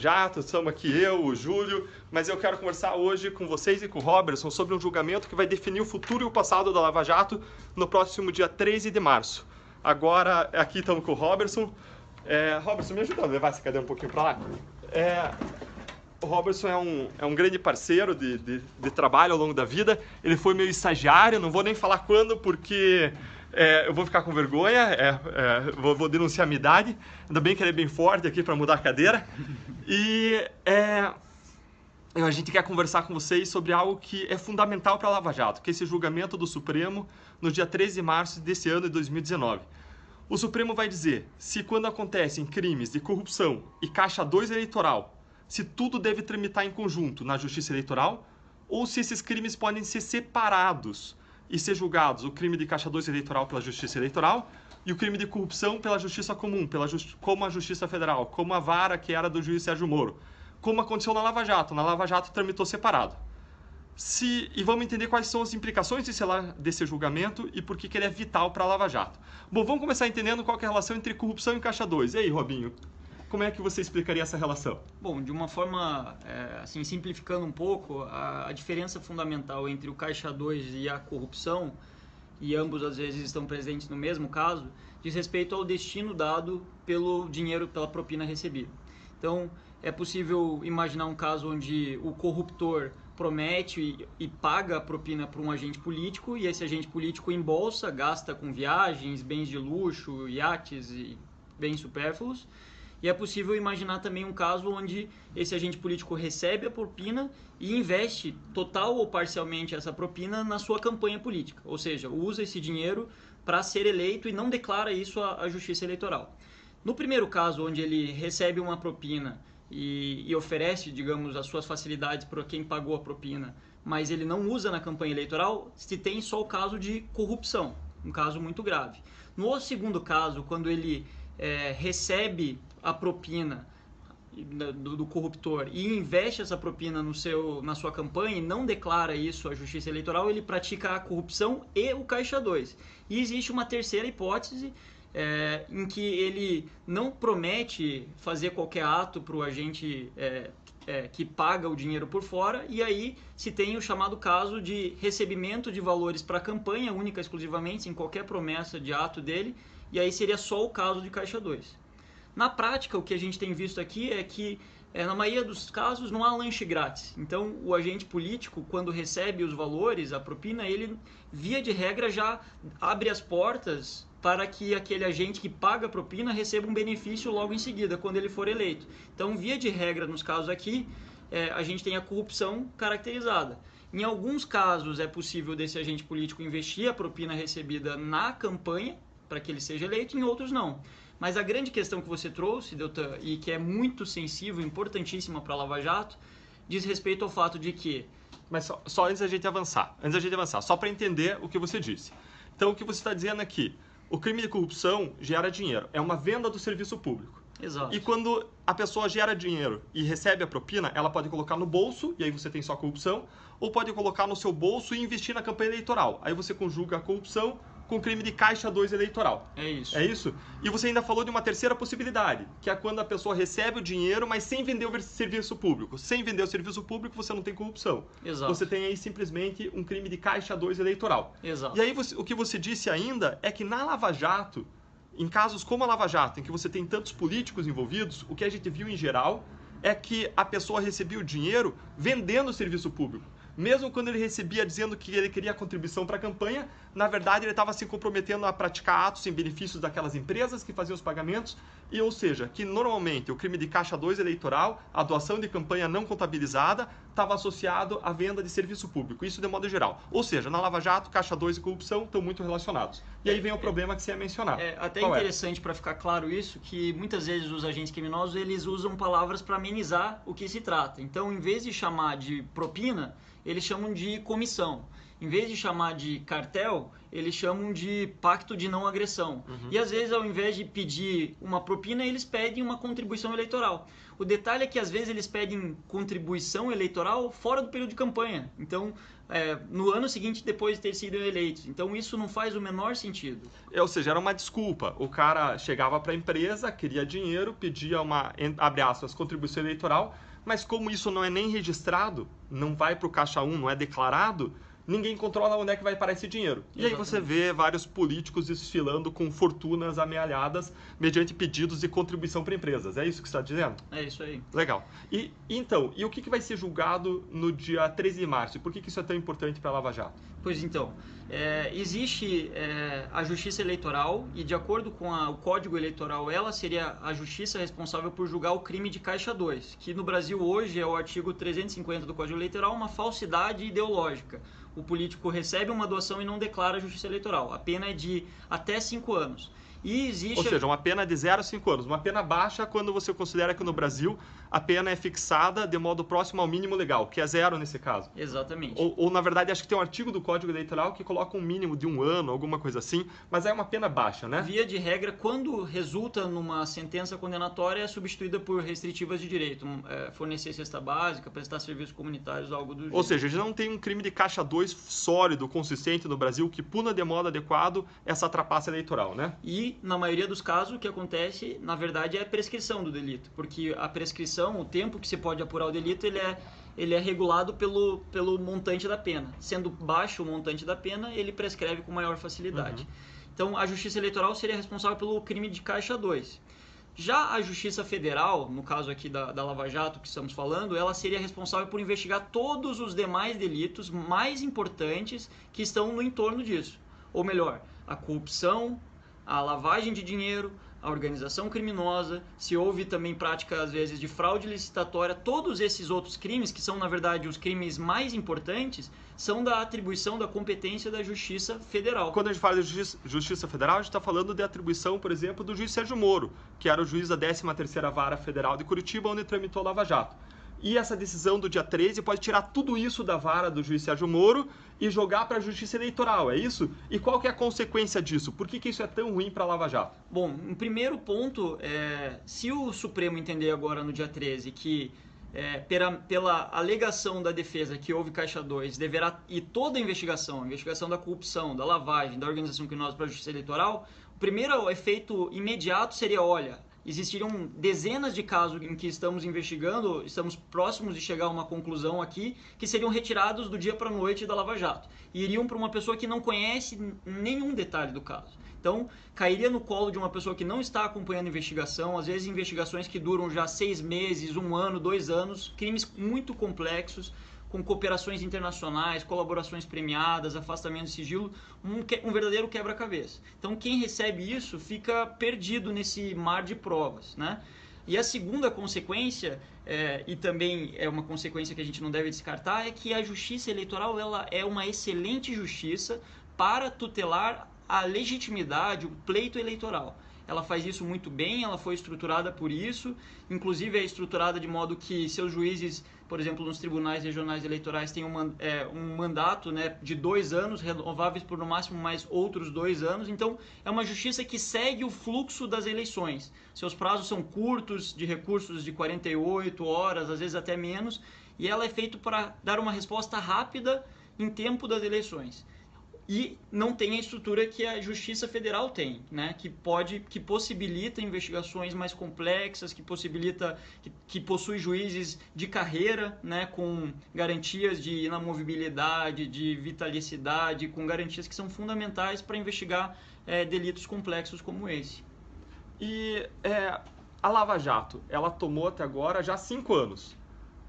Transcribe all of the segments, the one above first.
Jato, estamos aqui eu, o Júlio, mas eu quero conversar hoje com vocês e com o Robertson sobre um julgamento que vai definir o futuro e o passado da Lava Jato no próximo dia 13 de março. Agora, aqui estamos com o Robertson. Robertson, me ajuda a levar essa cadeira um pouquinho para lá? O Robertson é um grande parceiro de trabalho ao longo da vida. Ele foi meu estagiário, não vou nem falar quando, porque eu vou ficar com vergonha, vou denunciar a minha idade. Ainda bem que ele é bem forte aqui para mudar a cadeira. E a gente quer conversar com vocês sobre algo que é fundamental para a Lava Jato, que é esse julgamento do Supremo no dia 13 de março desse ano de 2019. O Supremo vai dizer se quando acontecem crimes de corrupção e caixa 2 eleitoral, se tudo deve tramitar em conjunto na Justiça Eleitoral ou se esses crimes podem ser separados e ser julgados, o crime de caixa 2 eleitoral pela Justiça Eleitoral e o crime de corrupção pela Justiça Comum, como a Justiça Federal, como a vara que era do juiz Sérgio Moro, como aconteceu na Lava Jato. Na Lava Jato tramitou separado. E vamos entender quais são as implicações desse julgamento e por que ele é vital para a Lava Jato. Bom, vamos começar entendendo qual que é a relação entre corrupção e caixa 2. E aí, Robinho, como é que você explicaria essa relação? Bom, de uma forma, assim, simplificando um pouco, a diferença fundamental entre o caixa 2 e a corrupção, e ambos às vezes estão presentes no mesmo caso, diz respeito ao destino dado pelo dinheiro, pela propina recebida. Então, é possível imaginar um caso onde o corruptor promete e paga a propina para um agente político e esse agente político embolsa, gasta com viagens, bens de luxo, iates e bens supérfluos. E é possível imaginar também um caso onde esse agente político recebe a propina e investe total ou parcialmente essa propina na sua campanha política. Ou seja, usa esse dinheiro para ser eleito e não declara isso à Justiça Eleitoral. No primeiro caso, onde ele recebe uma propina e oferece, digamos, as suas facilidades para quem pagou a propina, mas ele não usa na campanha eleitoral, se tem só o caso de corrupção, um caso muito grave. No segundo caso, quando ele recebe a propina do corruptor e investe essa propina na sua campanha e não declara isso à Justiça Eleitoral, ele pratica a corrupção e o caixa 2. E existe uma terceira hipótese em que ele não promete fazer qualquer ato para o agente que paga o dinheiro por fora, e aí se tem o chamado caso de recebimento de valores para a campanha, única e exclusivamente, sem qualquer promessa de ato dele, e aí seria só o caso de caixa 2. Na prática, o que a gente tem visto aqui é que, na maioria dos casos, não há lanche grátis. Então, o agente político, quando recebe os valores, a propina, ele, via de regra, já abre as portas para que aquele agente que paga a propina receba um benefício logo em seguida, quando ele for eleito. Então, via de regra, nos casos aqui, a gente tem a corrupção caracterizada. Em alguns casos, é possível desse agente político investir a propina recebida na campanha, para que ele seja eleito, em outros não. Mas a grande questão que você trouxe, Deltan, e que é muito sensível, importantíssima para a Lava Jato, diz respeito ao fato de que... Mas só antes da gente avançar, só para entender o que você disse. Então, o que você está dizendo aqui, o crime de corrupção gera dinheiro, é uma venda do serviço público. Exato. E quando a pessoa gera dinheiro e recebe a propina, ela pode colocar no bolso, e aí você tem só corrupção, ou pode colocar no seu bolso e investir na campanha eleitoral. Aí você conjuga a corrupção com o crime de caixa 2 eleitoral. É isso. É isso? E você ainda falou de uma terceira possibilidade, que é quando a pessoa recebe o dinheiro, mas sem vender o serviço público. Sem vender o serviço público, você não tem corrupção. Exato. Você tem aí simplesmente um crime de caixa 2 eleitoral. Exato. E aí o que você disse ainda é que na Lava Jato, em casos como a Lava Jato, em que você tem tantos políticos envolvidos, o que a gente viu em geral é que a pessoa recebia o dinheiro vendendo o serviço público. Mesmo quando ele recebia dizendo que ele queria contribuição para a campanha, na verdade ele estava se comprometendo a praticar atos em benefícios daquelas empresas que faziam os pagamentos, e ou seja, que normalmente o crime de caixa 2 eleitoral, a doação de campanha não contabilizada, estava associado à venda de serviço público, isso de modo geral. Ou seja, na Lava Jato, caixa 2 e corrupção estão muito relacionados. E aí vem o problema que você ia mencionar. É até interessante para ficar claro isso, que muitas vezes os agentes criminosos eles usam palavras para amenizar o que se trata. Então, em vez de chamar de propina, eles chamam de comissão. em vez de chamar de cartel, eles chamam de pacto de não agressão. E às vezes, ao invés de pedir uma propina, eles pedem uma contribuição eleitoral. O detalhe é que às vezes eles pedem contribuição eleitoral fora do período de campanha. Então, no ano seguinte, depois de ter sido eleitos. Então, isso não faz o menor sentido. Ou seja, era uma desculpa. O cara chegava para a empresa, queria dinheiro, pedia uma, abre aspas, contribuição eleitoral, mas como isso não é nem registrado, não vai para o Caixa 1, não é declarado, ninguém controla onde é que vai parar esse dinheiro. E aí você vê vários políticos desfilando com fortunas amealhadas mediante pedidos de contribuição para empresas. É isso que você está dizendo? É isso aí. Legal. E então, o que vai ser julgado no dia 13 de março? E por que isso é tão importante para a Lava Jato? Pois então, existe a Justiça Eleitoral e, de acordo com o Código Eleitoral, ela seria a justiça responsável por julgar o crime de Caixa 2, que no Brasil hoje é o artigo 350 do Código Eleitoral, uma falsidade ideológica. O político recebe uma doação e não declara a Justiça Eleitoral. A pena é de até 5 anos. E existe... Ou seja, uma pena de 0 a 5 anos. Uma pena baixa quando você considera que no Brasil a pena é fixada de modo próximo ao mínimo legal, que é 0 nesse caso. Exatamente. Ou na verdade, acho que tem um artigo do Código Eleitoral que coloca um mínimo de 1 ano, alguma coisa assim, mas é uma pena baixa, né? Via de regra, quando resulta numa sentença condenatória, é substituída por restritivas de direito. Fornecer cesta básica, prestar serviços comunitários, algo do gênero. Ou seja, já não tem um crime de Caixa 2 sólido, consistente no Brasil, que puna de modo adequado essa trapaça eleitoral, né? E, na maioria dos casos, o que acontece, na verdade, é a prescrição do delito. Porque a prescrição, o tempo que se pode apurar o delito, ele é regulado pelo montante da pena. Sendo baixo o montante da pena, ele prescreve com maior facilidade. Então, a Justiça Eleitoral seria responsável pelo crime de Caixa 2. Já a Justiça Federal, no caso aqui da Lava Jato que estamos falando, ela seria responsável por investigar todos os demais delitos mais importantes que estão no entorno disso. Ou melhor, a corrupção, a lavagem de dinheiro, a organização criminosa, se houve também prática, às vezes, de fraude licitatória, todos esses outros crimes, que são, na verdade, os crimes mais importantes, são da atribuição da competência da Justiça Federal. Quando a gente fala de Justiça Federal, a gente está falando de atribuição, por exemplo, do juiz Sérgio Moro, que era o juiz da 13ª Vara Federal de Curitiba, onde tramitou a Lava Jato. E essa decisão do dia 13 pode tirar tudo isso da vara do juiz Sérgio Moro e jogar para a Justiça Eleitoral, é isso? E qual que é a consequência disso? Por que isso é tão ruim para a Lava Jato? Bom, em primeiro ponto, se o Supremo entender agora no dia 13 que pela alegação da defesa que houve Caixa 2, deverá ir toda a investigação da corrupção, da lavagem, da organização criminosa para a Justiça Eleitoral, o primeiro efeito imediato seria, olha, existiriam dezenas de casos em que estamos investigando, estamos próximos de chegar a uma conclusão aqui, que seriam retirados do dia para a noite da Lava Jato. E iriam para uma pessoa que não conhece nenhum detalhe do caso. Então, cairia no colo de uma pessoa que não está acompanhando a investigação, às vezes investigações que duram já 6 meses, 1 ano, 2 anos, crimes muito complexos, com cooperações internacionais, colaborações premiadas, afastamento de sigilo, um verdadeiro quebra-cabeça. Então, quem recebe isso fica perdido nesse mar de provas, né? E a segunda consequência, e também é uma consequência que a gente não deve descartar, é que a Justiça Eleitoral ela é uma excelente justiça para tutelar a legitimidade, o pleito eleitoral. Ela faz isso muito bem, ela foi estruturada por isso, inclusive é estruturada de modo que seus juízes, por exemplo, nos tribunais regionais eleitorais, têm um mandato, né, de 2 anos, renováveis por no máximo mais outros 2 anos. Então, é uma justiça que segue o fluxo das eleições. Seus prazos são curtos, de recursos de 48 horas, às vezes até menos, e ela é feita para dar uma resposta rápida em tempo das eleições. E não tem a estrutura que a Justiça Federal tem, né? que possibilita investigações mais complexas, que possui juízes de carreira, né? Com garantias de inamovibilidade, de vitalicidade, com garantias que são fundamentais para investigar delitos complexos como esse. E a Lava Jato, ela tomou até agora já 5 anos.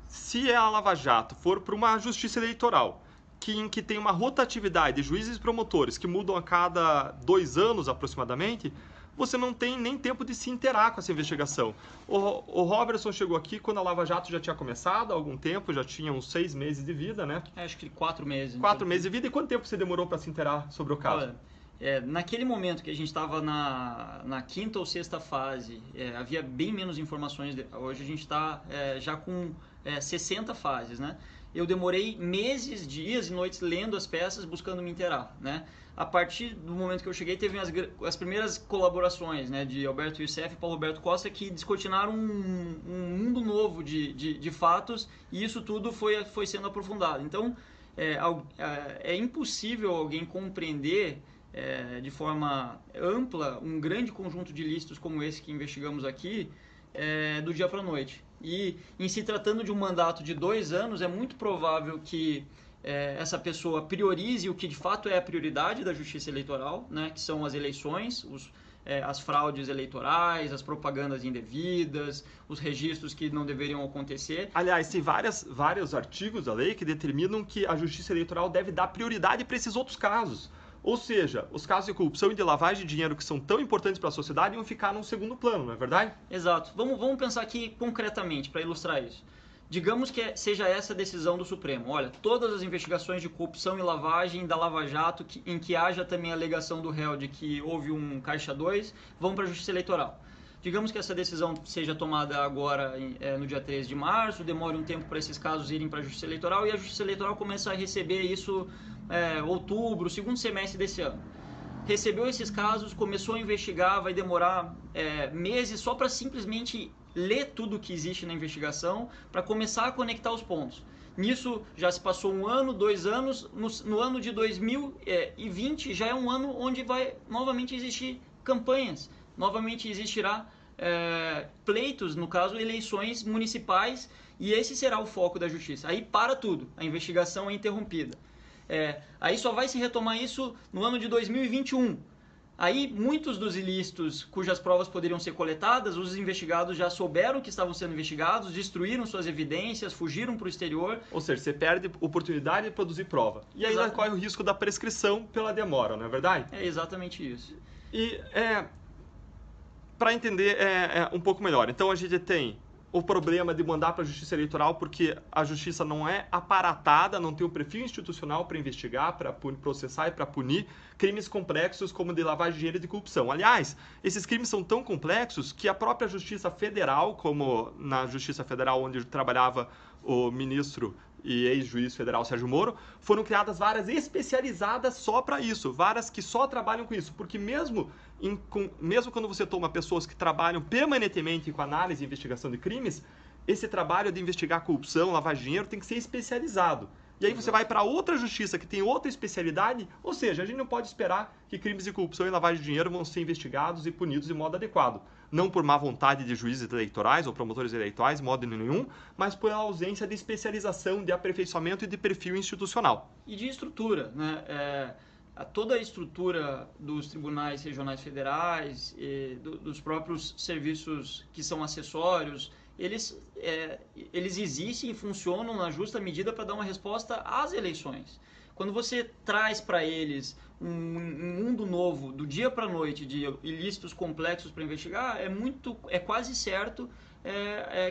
Se a Lava Jato for para uma justiça eleitoral, em que tem uma rotatividade de juízes e promotores que mudam a cada 2 anos aproximadamente, você não tem nem tempo de se inteirar com essa investigação. O Robertson chegou aqui quando a Lava Jato já tinha começado há algum tempo, já tinha uns 6 meses de vida, né? Acho que 4 meses. 4 meses de vida. E quanto tempo você demorou para se inteirar sobre o caso? Olha, naquele momento que a gente estava na quinta ou sexta fase, havia bem menos informações. Hoje a gente está já com 60 fases, né? Eu demorei meses, dias e noites lendo as peças, buscando me inteirar, né? A partir do momento que eu cheguei, teve as primeiras colaborações, né, de Alberto Youssef e Paulo Roberto Costa, que descortinaram um mundo novo de fatos, e isso tudo foi sendo aprofundado. Então, é impossível alguém compreender de forma ampla um grande conjunto de ilícitos como esse que investigamos aqui do dia para a noite. E em se tratando de um mandato de 2 anos, é muito provável que essa pessoa priorize o que de fato é a prioridade da justiça eleitoral, né, que são as eleições, as fraudes eleitorais, as propagandas indevidas, os registros que não deveriam acontecer. Aliás, tem vários artigos da lei que determinam que a justiça eleitoral deve dar prioridade para esses outros casos. Ou seja, os casos de corrupção e de lavagem de dinheiro que são tão importantes para a sociedade iam ficar num segundo plano, não é verdade? Exato. Vamos pensar aqui concretamente para ilustrar isso. Digamos que seja essa a decisão do Supremo. Olha, todas as investigações de corrupção e lavagem da Lava Jato, em que haja também a alegação do réu de que houve um Caixa 2, vão para a Justiça Eleitoral. Digamos que essa decisão seja tomada agora no dia 13 de março, demore um tempo para esses casos irem para a Justiça Eleitoral e a Justiça Eleitoral começa a receber isso outubro, segundo semestre desse ano. Recebeu esses casos, começou a investigar, vai demorar meses só para simplesmente ler tudo que existe na investigação, para começar a conectar os pontos. Nisso já se passou 1 ano, 2 anos, no ano de 2020 já é um ano onde vai novamente existir campanhas, novamente existirá pleitos, no caso eleições municipais, e esse será o foco da justiça. Aí para tudo, a investigação é interrompida. Aí só vai se retomar isso no ano de 2021. Aí muitos dos ilícitos cujas provas poderiam ser coletadas, os investigados já souberam que estavam sendo investigados, destruíram suas evidências, fugiram para o exterior. Ou seja, você perde a oportunidade de produzir prova. E ainda corre o risco da prescrição pela demora, não é verdade? É exatamente isso. E para entender um pouco melhor, então a gente tem o problema de mandar para a Justiça Eleitoral porque a Justiça não é aparatada, não tem um perfil institucional para investigar, para processar e para punir crimes complexos como de lavagem de dinheiro e de corrupção. Aliás, esses crimes são tão complexos que a própria Justiça Federal, como na Justiça Federal onde trabalhava o ministro e ex-juiz federal Sérgio Moro, foram criadas varas especializadas só para isso, varas que só trabalham com isso, porque mesmo quando você toma pessoas que trabalham permanentemente com análise e investigação de crimes, esse trabalho de investigar corrupção, lavar dinheiro, tem que ser especializado. E aí você vai para outra justiça que tem outra especialidade, ou seja, a gente não pode esperar que crimes de corrupção e lavagem de dinheiro vão ser investigados e punidos de modo adequado. Não por má vontade de juízes eleitorais ou promotores eleitorais, de modo nenhum, mas por ausência de especialização, de aperfeiçoamento e de perfil institucional. E de estrutura, né? Toda a estrutura dos tribunais regionais federais, dos próprios serviços que são acessórios, eles existem e funcionam na justa medida para dar uma resposta às eleições. Quando você traz para eles um mundo novo, do dia para a noite, de ilícitos complexos para investigar, é quase certo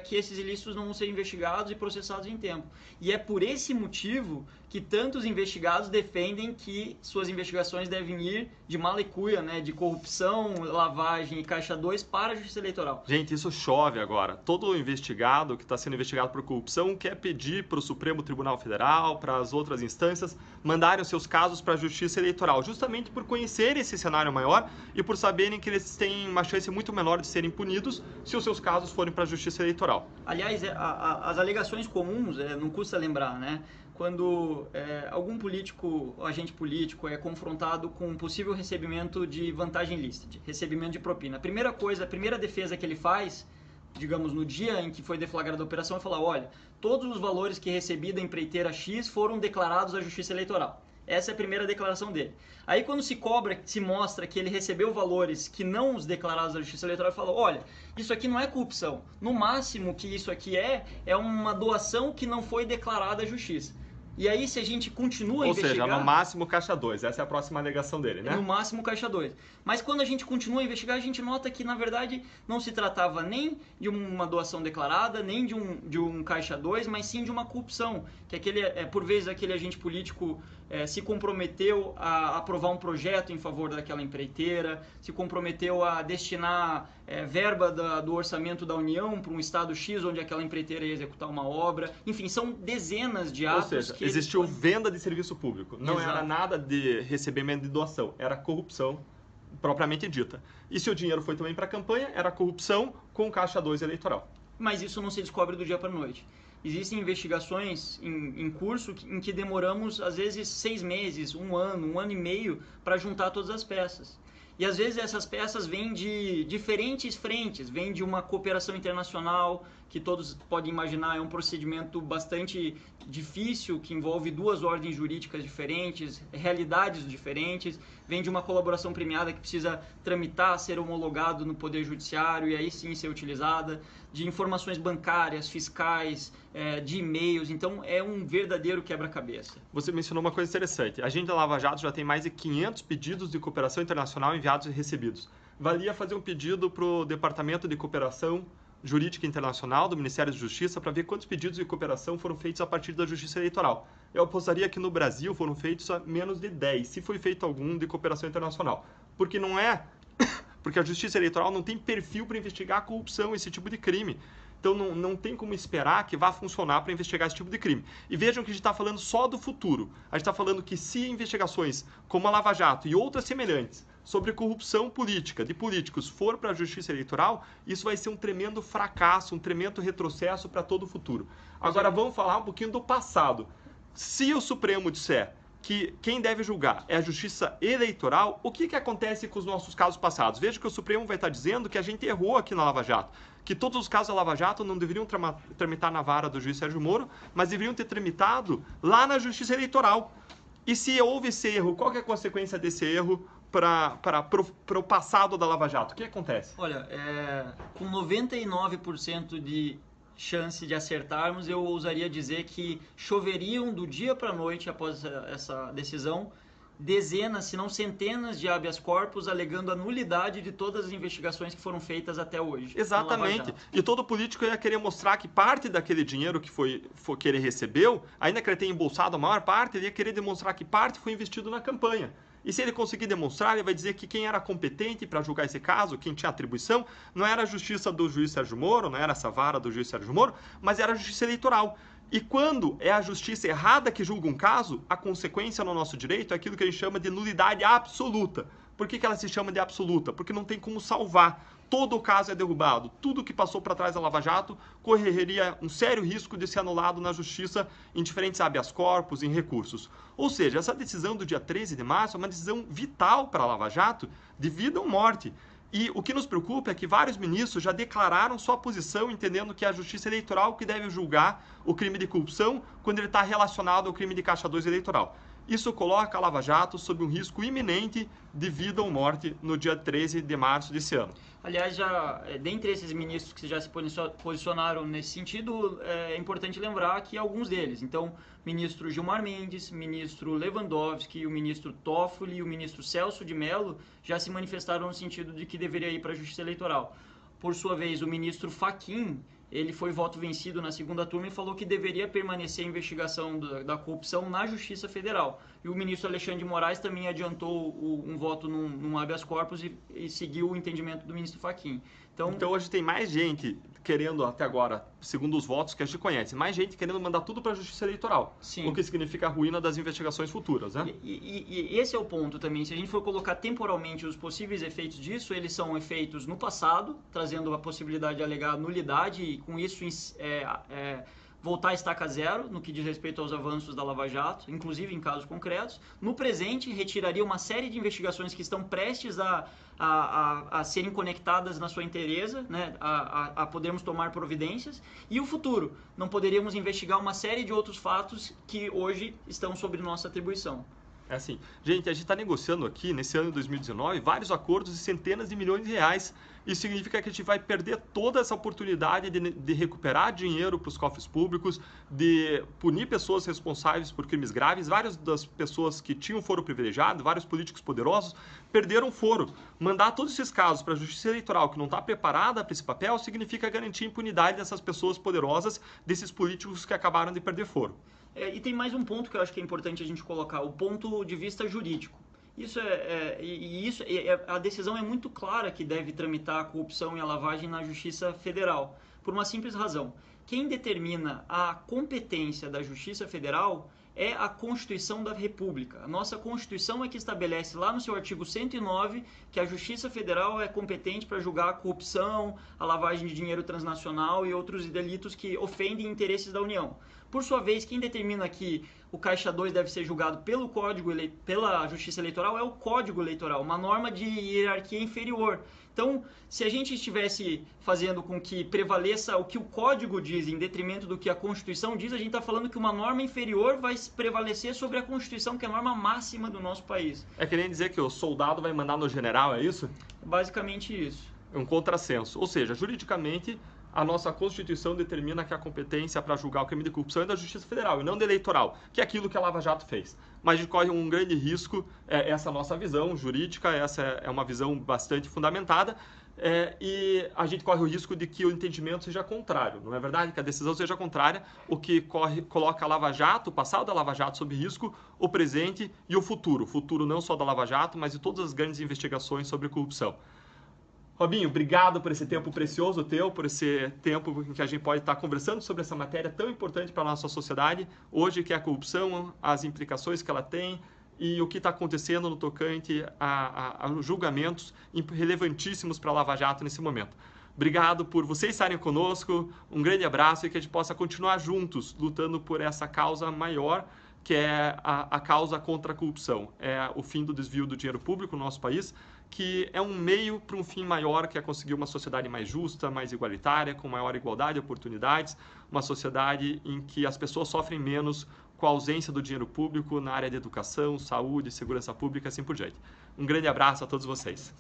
que esses ilícitos não vão ser investigados e processados em tempo. E é por esse motivo que tantos investigados defendem que suas investigações devem ir de mala e cuia, né, de corrupção, lavagem e Caixa 2 para a Justiça Eleitoral. Gente, isso chove agora. Todo investigado que está sendo investigado por corrupção quer pedir para o Supremo Tribunal Federal, para as outras instâncias, mandarem os seus casos para a Justiça Eleitoral, justamente por conhecerem esse cenário maior e por saberem que eles têm uma chance muito menor de serem punidos se os seus casos forem para a Justiça Eleitoral. Aliás, as alegações comuns, não custa lembrar, né? Quando algum agente político é confrontado com um possível recebimento de vantagem ilícita, de recebimento de propina, a primeira defesa que ele faz, digamos, no dia em que foi deflagrada a operação, é falar, olha, todos os valores que recebi da empreiteira X foram declarados à Justiça Eleitoral. Essa é a primeira declaração dele. Aí quando se mostra que ele recebeu valores que não os declarados à Justiça Eleitoral, ele fala, olha, isso aqui não é corrupção. No máximo que isso aqui é uma doação que não foi declarada à Justiça. E aí, se a gente continua a investigar... Ou seja, no máximo caixa 2. Essa é a próxima alegação dele, né? No máximo caixa 2. Mas quando a gente continua a investigar, a gente nota que, na verdade, não se tratava nem de uma doação declarada, nem de um caixa 2, mas sim de uma corrupção. Que por vezes aquele agente político se comprometeu a aprovar um projeto em favor daquela empreiteira, se comprometeu a destinar verba do orçamento da União para um estado X, onde aquela empreiteira ia executar uma obra. Enfim, são dezenas de atos. Ou seja, existiu venda de serviço público. Não Exato. Era nada de recebimento de doação, era corrupção propriamente dita. E se o dinheiro foi também para a campanha, era corrupção com caixa 2 eleitoral. Mas isso não se descobre do dia para a noite. Existem investigações em curso em que demoramos, às vezes, 6 meses, 1 ano e meio para juntar todas as peças. E às vezes essas peças vêm de diferentes frentes, vêm de uma cooperação internacional, que todos podem imaginar é um procedimento bastante difícil, que envolve 2 ordens jurídicas diferentes, realidades diferentes, vem de uma colaboração premiada que precisa tramitar, ser homologado no Poder Judiciário e aí sim ser utilizada, de informações bancárias, fiscais, de e-mails, então é um verdadeiro quebra-cabeça. Você mencionou uma coisa interessante, a gente da Lava Jato já tem mais de 500 pedidos de cooperação internacional enviados e recebidos. Valia fazer um pedido para o Departamento de Cooperação Jurídica Internacional do Ministério da Justiça para ver quantos pedidos de cooperação foram feitos a partir da Justiça Eleitoral. Eu apostaria que no Brasil foram feitos a menos de 10, se foi feito algum de cooperação internacional. Porque a Justiça Eleitoral não tem perfil para investigar a corrupção, esse tipo de crime. Então não tem como esperar que vá funcionar para investigar esse tipo de crime. E vejam que a gente está falando só do futuro. A gente está falando que se investigações como a Lava Jato e outras semelhantes sobre corrupção política de políticos for para a Justiça Eleitoral, isso vai ser um tremendo fracasso, um tremendo retrocesso para todo o futuro. Agora vamos falar um pouquinho do passado. Se o Supremo disser que quem deve julgar é a Justiça Eleitoral, o que acontece com os nossos casos passados? Veja que o Supremo vai estar dizendo que a gente errou aqui na Lava Jato, que todos os casos da Lava Jato não deveriam tramitar na vara do juiz Sérgio Moro, mas deveriam ter tramitado lá na Justiça Eleitoral. E se houve esse erro, qual que é a consequência desse erro para o passado da Lava Jato? O que acontece? Olha, com 99% de chance de acertarmos, eu ousaria dizer que choveriam do dia para a noite após essa decisão dezenas, se não centenas de habeas corpus alegando a nulidade de todas as investigações que foram feitas até hoje. Exatamente. E todo político ia querer mostrar que parte daquele dinheiro que ele recebeu, ainda que ele tenha embolsado a maior parte, ele ia querer demonstrar que parte foi investido na campanha. E se ele conseguir demonstrar, ele vai dizer que quem era competente para julgar esse caso, quem tinha atribuição, não era a justiça do juiz Sérgio Moro, não era essa vara do juiz Sérgio Moro, mas era a justiça eleitoral. E quando é a justiça errada que julga um caso, a consequência no nosso direito é aquilo que a gente chama de nulidade absoluta. Por que ela se chama de absoluta? Porque não tem como salvar. Todo o caso é derrubado. Tudo que passou para trás da Lava Jato correria um sério risco de ser anulado na justiça em diferentes habeas corpus, em recursos. Ou seja, essa decisão do dia 13 de março é uma decisão vital para a Lava Jato, de vida ou morte. E o que nos preocupa é que vários ministros já declararam sua posição, entendendo que é a Justiça Eleitoral que deve julgar o crime de corrupção quando ele está relacionado ao crime de caixa 2 eleitoral. Isso coloca a Lava Jato sob um risco iminente de vida ou morte no dia 13 de março desse ano. Aliás, dentre esses ministros que já se posicionaram nesse sentido, é importante lembrar que alguns deles, então, ministro Gilmar Mendes, ministro Lewandowski, o ministro Toffoli e o ministro Celso de Mello já se manifestaram no sentido de que deveria ir para a Justiça Eleitoral. Por sua vez, o ministro Fachin, ele foi voto vencido na segunda turma e falou que deveria permanecer a investigação da corrupção na Justiça Federal. E o ministro Alexandre de Moraes também adiantou um voto num habeas corpus e seguiu o entendimento do ministro Fachin. Então hoje tem mais gente querendo, até agora, segundo os votos que a gente conhece, mais gente querendo mandar tudo para a Justiça Eleitoral. Sim. O que significa a ruína das investigações futuras, né? E esse é o ponto também. Se a gente for colocar temporalmente os possíveis efeitos disso, eles são efeitos no passado, trazendo a possibilidade de alegar nulidade e com isso voltar a estaca zero no que diz respeito aos avanços da Lava Jato, inclusive em casos concretos. No presente, retiraria uma série de investigações que estão prestes a serem conectadas na sua inteireza, né, a podermos tomar providências. E o futuro, não poderíamos investigar uma série de outros fatos que hoje estão sob nossa atribuição. É assim, gente, a gente está negociando aqui, nesse ano de 2019, vários acordos de centenas de milhões de reais Isso significa que a gente vai perder toda essa oportunidade de recuperar dinheiro para os cofres públicos, de punir pessoas responsáveis por crimes graves. Várias das pessoas que tinham foro privilegiado, vários políticos poderosos, perderam foro. Mandar todos esses casos para a Justiça Eleitoral, que não está preparada para esse papel, significa garantir a impunidade dessas pessoas poderosas, desses políticos que acabaram de perder foro. E tem mais um ponto que eu acho que é importante a gente colocar, o ponto de vista jurídico. A decisão é muito clara que deve tramitar a corrupção e a lavagem na Justiça Federal, por uma simples razão. Quem determina a competência da Justiça Federal é a Constituição da República. A nossa Constituição é que estabelece lá no seu artigo 109 que a Justiça Federal é competente para julgar a corrupção, a lavagem de dinheiro transnacional e outros delitos que ofendem interesses da União. Por sua vez, quem determina que o Caixa 2 deve ser julgado pela Justiça Eleitoral é o Código Eleitoral, uma norma de hierarquia inferior. Então, se a gente estivesse fazendo com que prevaleça o que o Código diz em detrimento do que a Constituição diz, a gente está falando que uma norma inferior vai prevalecer sobre a Constituição, que é a norma máxima do nosso país. É que nem dizer que o soldado vai mandar no general, é isso? Basicamente isso. É um contrassenso. Ou seja, juridicamente, a nossa Constituição determina que a competência para julgar o crime de corrupção é da Justiça Federal e não da Eleitoral, que é aquilo que a Lava Jato fez. Mas a gente corre um grande risco, essa nossa visão jurídica, essa é uma visão bastante fundamentada, e a gente corre o risco de que o entendimento seja contrário, não é verdade? Que a decisão seja contrária, o que coloca a Lava Jato, o passado da Lava Jato sob risco, o presente e o futuro não só da Lava Jato, mas de todas as grandes investigações sobre corrupção. Robinho, obrigado por esse tempo precioso teu, por esse tempo em que a gente pode estar conversando sobre essa matéria tão importante para a nossa sociedade, hoje, que é a corrupção, as implicações que ela tem e o que está acontecendo no tocante a julgamentos relevantíssimos para a Lava Jato nesse momento. Obrigado por vocês estarem conosco, um grande abraço e que a gente possa continuar juntos lutando por essa causa maior, que é a causa contra a corrupção, é o fim do desvio do dinheiro público no nosso país, que é um meio para um fim maior, que é conseguir uma sociedade mais justa, mais igualitária, com maior igualdade de oportunidades, uma sociedade em que as pessoas sofrem menos com a ausência do dinheiro público na área de educação, saúde, segurança pública e assim por diante. Um grande abraço a todos vocês.